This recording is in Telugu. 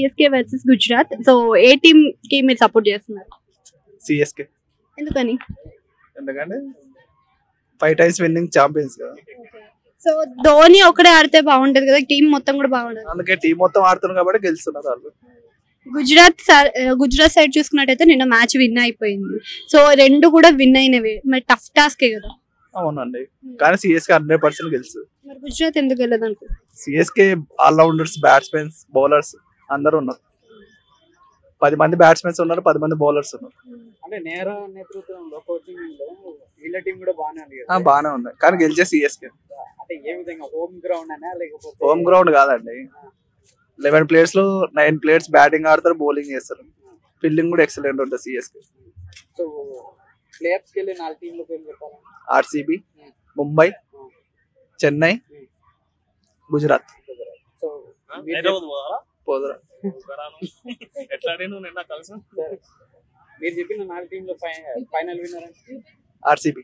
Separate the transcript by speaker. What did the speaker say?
Speaker 1: CSK versus Gujarat. సో ఏ టీమ్ కి మీరు సపోర్ట్ చేస్తున్నారు?
Speaker 2: సిఎస్కే.
Speaker 1: ఎందుకని?
Speaker 2: ఎందుకంటే 5 times విన్నింగ్ ఛాంపియన్స్ కదా,
Speaker 1: సో ధోని ఒకడే ఆడితే బాగుంటది కదా, టీం మొత్తం కూడా బాగుంటది.
Speaker 2: అందుకే టీం మొత్తం ఆడుతున్నారు కాబట్టి గెలుస్తున్నారు వాళ్ళు.
Speaker 1: గుజరాత్ సైడ్ చూసుకున్నట్టయితే నిన్న మ్యాచ్ విన్ అయిపోయింది. సో రెండు కూడా విన్ అయినవి, మరి టఫ్ టాస్కే కదా.
Speaker 2: అవునండి, కానీ సిఎస్కే 100% గెలుస్తుంది.
Speaker 1: మరి గుజరాత్ ఎందుకు వెళ్ళదు అనుకో?
Speaker 2: సిఎస్కే ఆల్రౌండర్స్, బ్యాట్స్మెన్స్, బౌలర్స్ అందరూ ఉన్నారు. 10 మంది బ్యాట్స్మెన్స్ ఉన్నారు, 10 మంది బౌలర్స్ ఉన్నారు.
Speaker 3: అంటే నేరా నేతృత్వంలో కోచింగ్ వీళ్ళ టీం కూడా బాగానే ఉంది కదా.
Speaker 2: బాగానే ఉంది, కానీ గెలిచే సిఎస్కే.
Speaker 3: అంటే ఏ విధంగా హోమ్ గ్రౌండ్ అనే లేకపోతే
Speaker 2: హోమ్ గ్రౌండ్ కాదండి. 11 players లో 9 players బ్యాటింగ్ ఆడతారు, బౌలింగ్ చేస్తారు. ఫీల్డింగ్ కూడా ఎక్సలెంట్ ఉంటుంది సిఎస్కే.
Speaker 3: సో ప్లేయర్స్కి వెళ్ళి 4 టీంలు పేరు చెప్పాలి.
Speaker 2: ఆర్సీబీ, ముంబై, చెన్నై, గుజరాత్.
Speaker 3: సో
Speaker 2: పోదురా.
Speaker 3: మీరు చెప్పిన 4 టీంలో ఫైనల్ విన్నర్ అంటే
Speaker 2: ఆర్సీబీ.